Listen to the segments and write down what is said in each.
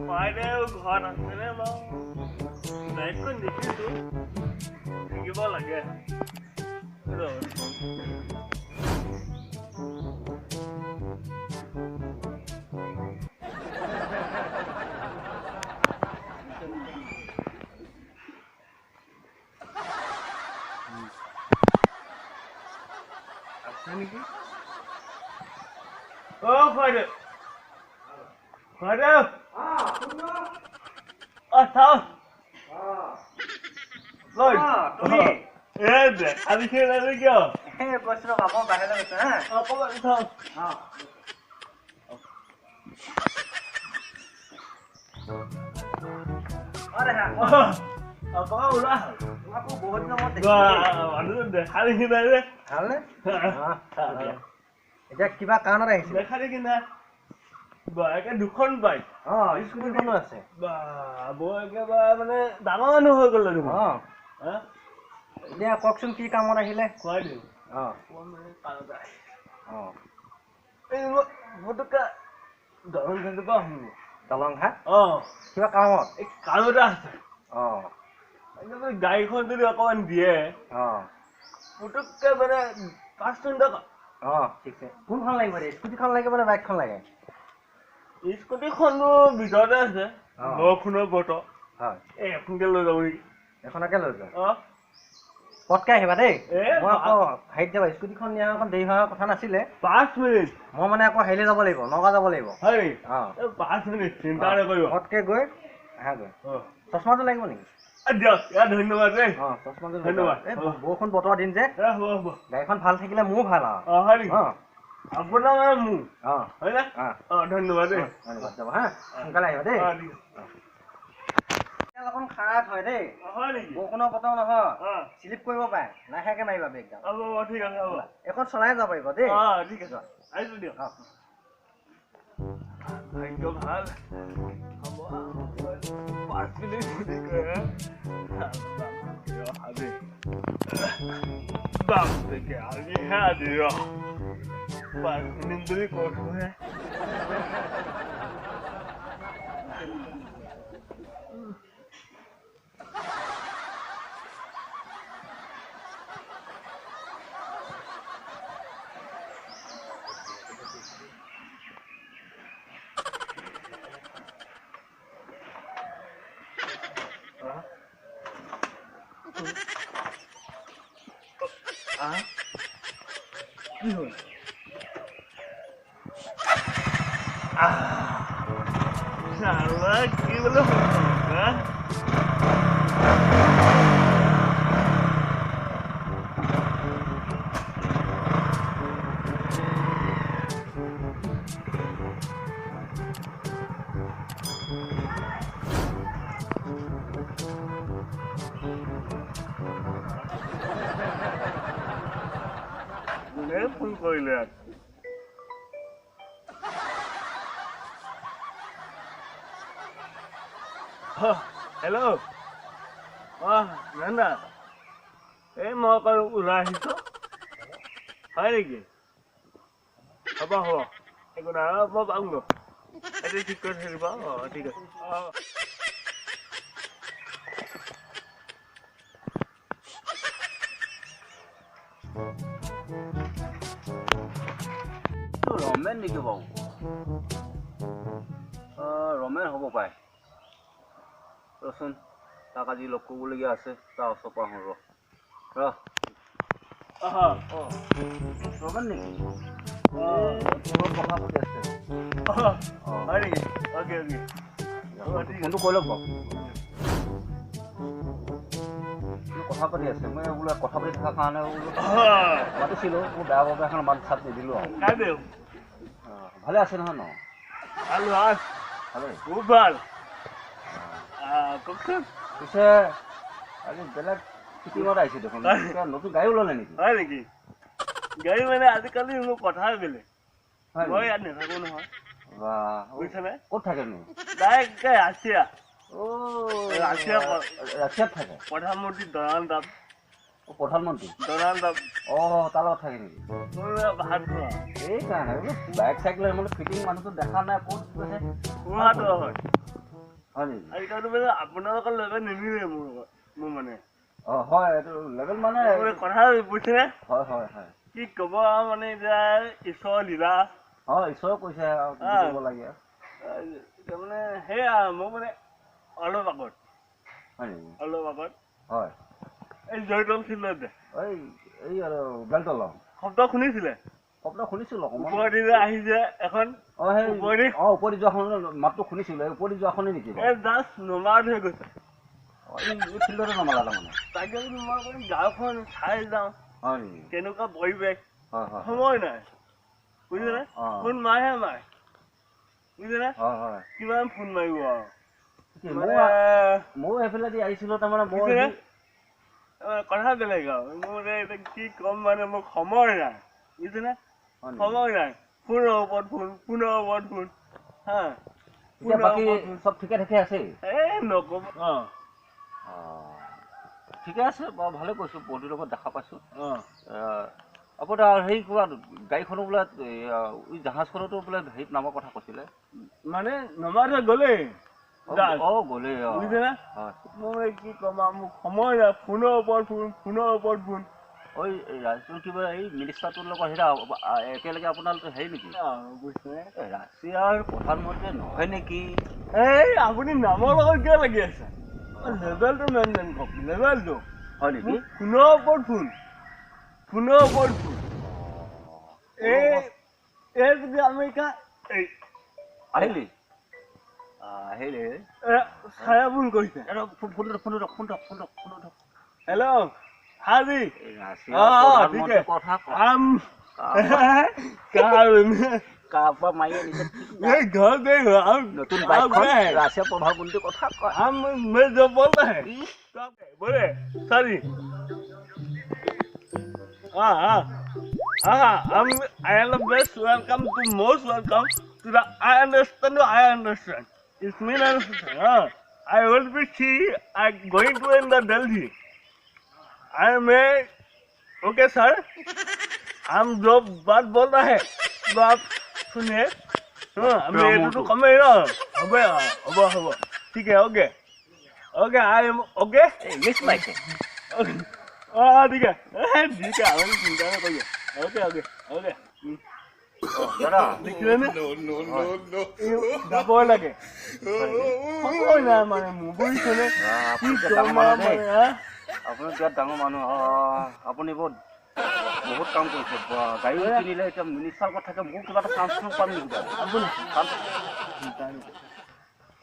Friday ঘৰত আছেনে বাৰু বাইকখন দেখিছোঁ থাকিব লাগে আছে নেকি Friday Friday Sao? Rồi. Anh kia lên kìa. Bữa sau gặp con bạn là được hả? Có bạn không? Ở đây hả? Có đâu đó. Aku bukan kamu tadi. Wah, aduh deh. Hari ini deh. Hal deh. Jadi kiba kanar ahisi. Dekha deh kina. Bah, cái দুখন bike স্কুটিখনো আছে মানে ডাঙৰ মানুহ হৈ গ'ল দেখোন এতিয়া কওকচোন কি কামত আহিলে খুৱাই দিওঁ দলং ঘাট কিবা কামত এই কাম এটা আছে গাড়ীখন যদি অকণমান দিয়ে পুতুককে মানে 5 মিনিটত ঠিক আছে কোনখন লাগিব স্কুটিখন লাগিব নে বাইকখন লাগে স্কুটিখনো ভিতৰতে আছে বৰষুণৰ বতৰ এখনকে লৈ যাব নেকি এখনকে লৈ যোৱা পটকে আহিবা দেই মই আকৌ হাইট যাবা স্কুটিখন নিয়া অকণ দেৰি হোৱাৰ কথা নাছিলে 5 মিনিট মই মানে আকৌ হেৰিলে যাব লাগিব নগা যাব লাগিব হয় 5 মিনিট চিন্তা নকৰিব পটকে গৈ আহাগৈ চশমাটো লাগিব নেকি দিয়ক ধন্যবাদ দেই চশমাটো ধন্যবাদ বৰষুণ বতৰৰ দিন যে গাড়ীখন ভাল থাকিলে মোৰো ভাল আৰু হয় নেকি আপোনাৰ মোৰ হয় না ধন্যবাদ দেই ধন্যবাদ যাব হা সোনকালে আহিবা দেই অকণ খাৰাত হয় দেই বৰষুণৰ বতৰ নহয় শ্লিপ কৰিব পাৰে লাহেকে মাৰিবা বেগডাল ঠিক আছে হ'ব এখন চলাই যাব পাৰিব দেই ঠিক আছে আহিছোঁ দিয়ক ভাগ্য ভাল হ'ব 5 মিনিট বুলি কয় বাপকে আজি হে আজি 5 মিনিট বুলি কৈছোহে Salah gila kan? Boleh pun kau lihat. Hello. Nanda. Mau kalau ulah itu? Hari ini. Apa ho? Aku nak apa bang lo? Ada tiket hari bang? Tiket. Romen নেকি বাবু ৰমেন হ'ব পায় ৰচোন তাক আজি লগ কৰিবলগীয়া আছে তাৰ ওচৰৰ পৰা আহোঁ ৰমেন নেকি কথা পাতি আছে ফোনটো কৈ লওক বাৰু কথা পাতি আছে মই বোলে কথা পাতি থকাৰ কাৰণে মাতিছিলোঁ মোৰ বেয়া বাবে এখন মাত চাপ নিদিলোঁ আৰু ভালে আছে নহয় ন ভালে খুব ভাল কওকচোন পিছে আজি বেলেগ ফিটিঙত আহিছে দেখোন নতুন গাড়ী ওলালে নেকি হয় নেকি গাড়ী মানে আজিকালি মোৰ কথাই বেলেগ হয় মই নেকি? ইয়াত নাথাকো নহয় বাহ, বুজিছানে ক'ত থাকেনো? ডাইৰেক্ট ৰাছিয়া ৰাছিয়া ৰাছিয়াত থাকে প্ৰধানমন্ত্ৰী ডনাল্ড ট্ৰাম্প প্ৰধানমন্ত্ৰী ডনাল্ড ট্ৰাম্প তাৰ লগত থাকে নেকি? মোৰ ভাত খোৱা এইকাৰণে বাইক চাইকেল মানে ফিটিং মানুহটো দেখা নাই ক'ত গৈছে খোৱাটো হয় হয় নেকি? আজিকালি মানে আপোনালোকৰ লগত নিমিলে মোৰ লগত মোৰ মানে হয় এইটো লেভেল মানে কথা বুজিছেনে হয় হয় হয় কি ক'ব আৰু মানে এতিয়া ঈশ্বৰৰ লীলা ঈশ্বৰে কৈছে আৰু কি কৰিব লাগে তাৰমানে সেয়া মোৰ মানে অলপ আগত হয় নেকি? অলপ আগত হয় এই জয়দল চিলত যে এই আৰু বেলতলা শব্দ শুনিছিলে শব্দ শুনিছিলোঁ অকণমান ওপৰেদি যে আহিছে এখন সেই ওপৰেদি ওপৰি যোৱাখন মাতটো শুনিছিলোঁ এই ওপৰি যোৱাখনেই নেকি বাৰু? এই জাষ্ট নমাত হৈ গৈছে এই ফিল্ডতে নমালা তাৰমানে তাকে বোলো মই অকণ গাঁওখন চাই যাওঁ হয় নেকি? কেনেকুৱা পৰিৱেশ হয় হয় সময় নাই বুজিছেনে ফোন মাৰহে মাৰ বুজিছেনে হয় হয় কিমান ফোন মাৰিব আৰু ময়ো সেইফালেদি আহিছিলোঁ তাৰমানে মই বুজিছেনে কথা বেলেগ আৰু মোৰ এতিয়া কি ক'ম মানে মোৰ সময় নাই বুজিছেনে সময় নাই ফোনৰ ওপৰত ফোন ফোনৰ ওপৰত ফোন হা বাকী চব ঠিকে থাকে আছে নক'ব ঠিকে আছে বাৰু ভালে কৈছোঁ বহুতৰ লগত দেখা পাইছোঁ আপোনাৰ হেৰি কিবা গাড়ীখনো বোলে জাহাজখনতো বোলে হেৰিত নামৰ কথা কৈছিলে মানে নমাতে গ'লেই গ'লেই বুজিছেনে মোৰ কি ক'ম আৰু মোক সময় নাই ফোনৰ ওপৰত ফোন ফোনৰ ওপৰত ফোন ৰাজ্যৰ কিবা এই মিনিষ্টাৰটোৰ লগত একেলগে আপোনালোকে হেৰি নেকি বুজিছেনে ৰাছিয়াৰ প্ৰধানমন্ত্ৰী নহয় নেকি এই আপুনি নামৰ লগত কিয় লাগি আছে লেভেলটো মেইনটেইন কৰক লেভেলটো হয় নেকি ফোনৰ ওপৰত ফোন ফোনৰ ওপৰত ফোন এই যদি আমেৰিকা আহিলি চায়া ফোন কৰিছে হেল্ল' হাজি নতুন ৰাছিয়া প্ৰধানমন্ত্ৰীৰ কথা बोले sorry I am the best welcome to most welcome to the I understand. It's me understand. I will be going to in the Delhi. I may okay sir. हम जो बात बोल रहा है तो आप सुनिए मेरे तो कम है ना अब ठीक है okay okay I am okay miss mic ठीक है हम चिंता ना करिए ओके ओके ओके दादा देखिए ना যাবই লাগে সময় নাই মানে মোবাইল চলে কি আপুনি বিৰাট ডাঙৰ মানুহ আপুনি বহুত কাম কৰিছে গাড়ী কিনিলে এতিয়া মিনিষ্টাৰ কথা থাকে মোক কিবা এটা চান্স পাম নেকি আপুনি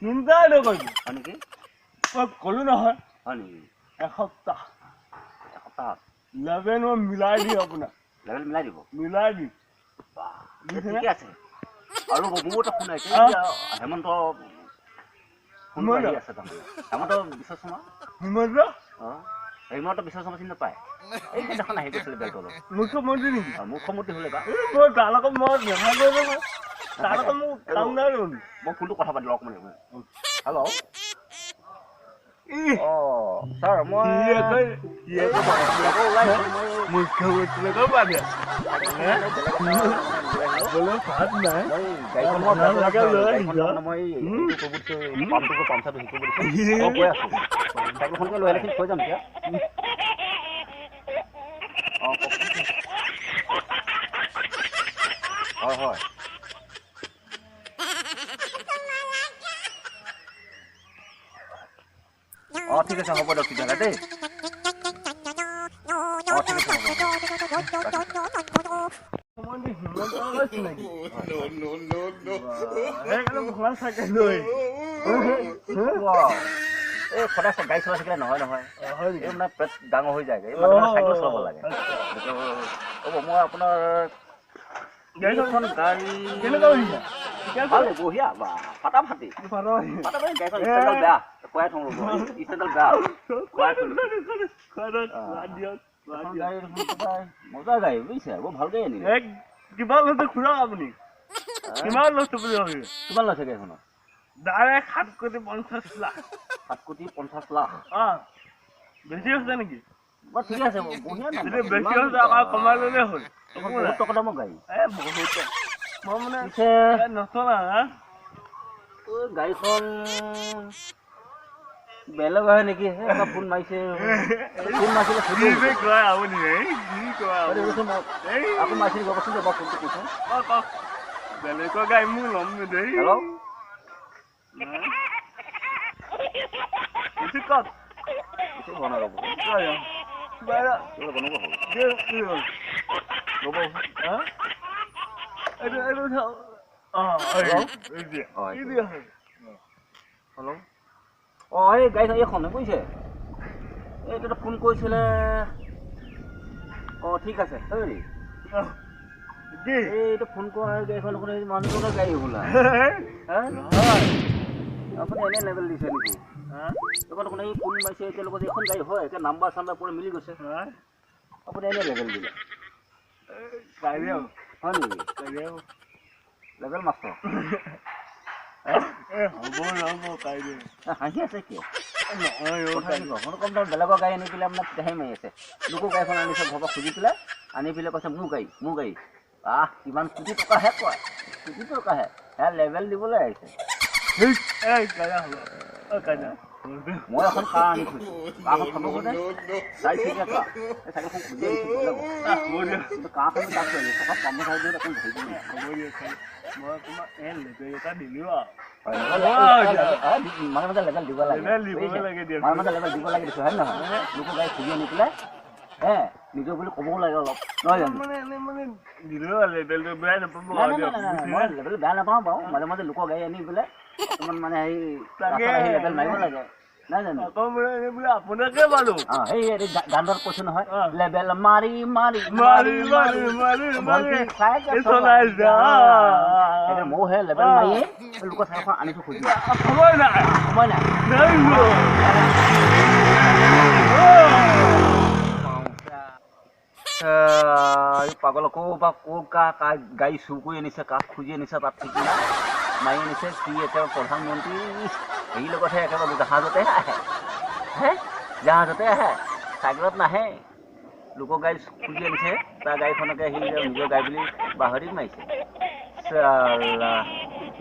চিন্তা নকৰিব হয় নেকি মই ক'লো নহয় হয় নেকি এসপ্তাহ লেভেল মই মিলাই দিম আপোনাক মিলাই দিব ঠিকে আছে আৰু বহুত শুনাইছে হেমন্ত আছে তাৰমানে হেমন্ত বিশ্ব শৰ্মা চিনি নাপায় এই দেখোন আহি গৈছিলে বেলতলত মুখ্যমন্ত্ৰী নেকি মুখ্যমন্ত্ৰী হ'লে বা তাৰ লগত মই নাথাকো তাৰ লগত মোৰ কাম নাই মই ফোনটো কথা পাতিলোঁ অকণমান হেল্ল' ছাৰ মই মুখ্যমন্ত্ৰী লগত পাতে সোনকালে লৈ আহিলে থৈ যাম এতিয়া হয় হয় ঠিক আছে হ'ব দিয়ক তেতিয়াহ'লে দেই ঠিক আছে এই সদায় গাড়ী চলাই থাকিলে নহয় এই মানে পেট ডাঙৰ হৈ যায় চাইকেল চলাব লাগে হ'ব মই আপোনাৰ গাড়ীখন গাড়ী বঢ়িয়া বা ফাটাফাটি গাড়ীখন বেয়া খুৱাই থওঁ ৰ'ব ষ্টেণ্ডডাল বেয়া খুৱাই থওঁ এখন গাড়ী দেখোন সদায় মজা গাড়ী বুজিছে বৰ ভাল গাড়ী আনিলে কিমান লৈছে খুৰা আপুনি কিমান লৈছে বুলি ভাবিছে কিমান লৈছে গাড়ীখনত ডাইৰেক্ট 7,50,00,000 7,50,00,000 বেছি হৈছে নেকি বৰ ঠিক আছে বঢ়িয়া নাম যদি বেছি হৈছে আকৌ কমাই ল'লে হ'ল বহুত টকা দামৰ গাড়ী বহুত মই মানে পিছে নচলা গাড়ীখন বেলেগ হয় নেকি এটা ফোন মাৰিছে ফোন মাৰিছিলে আকৌ মাৰিছিল গবচোন মই ফোনটো কৈছোঁ বেলেগৰ গাড়ী মোক ল'ম দেই হেল্ল' কওক বনাব হেল্ল' অঁ এই গাড়ীখন এইখনে বুজিছে এইটো ফোন কৰিছিলে অঁ ঠিক আছে হেৰি এইটো ফোন কৰা গাড়ীখন মানুহজনৰ গাড়ী বোলা আপুনি এনে লেভেল দিছে নেকি এইখন দেখোন এই ফোন মাৰিছে তেওঁলোকৰ এইখন গাড়ী হয় এতিয়া নাম্বাৰ চাম্বাৰ পুৰা মিলি গৈছে আপুনি এনে লেভেল দিলে হয় নেকি লেভেল মাষ্টৰ হাঁহি আছে কিয় কম দাম বেলেগৰ গাড়ী আনি পেলাই আপোনাক তেহে মাৰি আছে লোকৰ গাড়ীখন আনিছে ঘৰৰ পৰা খুজি পেলাই আনি পেলাই কৈছে মোৰ গাড়ী কিমান কোটি টকাহে কয় কোটি টকাহে সেয়া লেভেল দিবলৈ আহিছে মই এখন কাৰ আনি থৈছোঁ কাৰখন খাব গ'লে 4 চকীয়া কাৰ এই চাইকেলখন খুজি আনিছোঁ কিন্তু কাৰখন দাম কৰিলে টকা 50,000 এখন ধৰি দিম মাজে মাজে লেভেল দিব লাগে মাজে মাজে লেভেল দিব লাগে দিছোঁ হয় নহয় লোকৰ গাড়ী খুজি আনি পেলাই নিজৰ বুলি ক'বও লাগে অলপ নহয় জানো মই লেভেল বেয়া নাপাওঁ বাৰু মাজে মাজে লোকৰ গাড়ী আনি পেলাই অকণমান মানে হেৰি লেভেল মাৰিব লাগে নাই জানো আপোনাকে পালো সেই গানটোত কৈছো নহয় লেভেল মাৰি ময়ো সেই লেভেল মাৰিয়ে লোকৰ চাইখন আনিছো খুজি সময় নাই পাগল ক'ৰপৰা কাৰ গাড়ী চুৰ কৰি আনিছে কাক খুজি আনিছে তাত ঠিক নাই মাৰি আনিছে সি একেবাৰে প্ৰধানমন্ত্ৰী হেৰিৰ লগতহে একেবাৰে জাহাজতে আহে জাহাজতে আহে চাইকেলত নাহে লোকৰ গাড়ী খুজি আনিছে তাৰ গাড়ীখনকে সি নিজৰ গাড়ী বুলি বাহৰিত মাৰিছে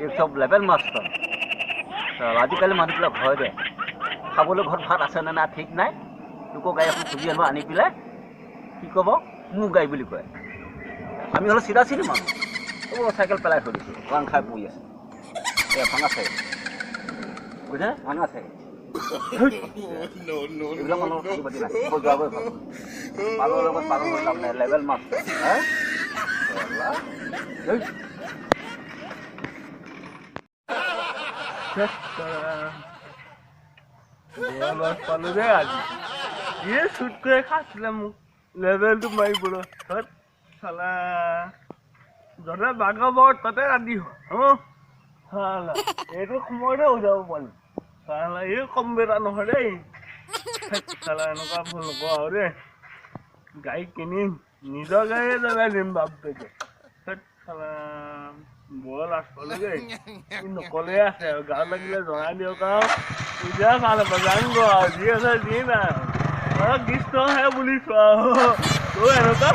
এই চব লেভেল মাষ্টৰ আজিকালি মানুহবিলাক ভয় দে খাবলৈ ঘৰত ভাত আছেনে নাই ঠিক নাই লোকৰ গাড়ী এখন খুজি আনিব আনি পেলাই কি ক'ব মোৰ গাড়ী বুলি কয় আমি হ'লে চিধা চিধি মানুহ চাইকেল পেলাই থৈ দিছোঁ ৰাং খাই পৰি আছে ভাঙা চাইকেল বুজিছে ভাঙা চাইকেল এইবিলাক মানুহৰ খেতি বাতি নাই যোৱাবই ভাল পালৰ লগত পালৰ হৈ লাভ নাই লেভেল মাষ্টৰ পালো দেই আজি ইয়ে চুট কৰি খাইছিলে মোক লেভেলটো মাৰিবলৈ চালা য'তে বাগাব তাতে ৰাতি চালা এইটো সময়তে উজাব পালো চালা এই কম বেটা নহয় দেই চালা এনেকুৱা ভুল নকওঁ আৰু দেই গাড়ী কিনিম নিজৰ গাড়ীয়ে জনাই দিম বাপেকে চালা বৰ লাজ পালো দেই নকলে আছে আৰু গাঁৱত লাগিলে জনাই দিয়ক আৰু এতিয়া ভাল হ'ব জানিব আৰু যি আছে যি নাই গিষ্ট হে বুলিছো আৰু তই এনেকুৱা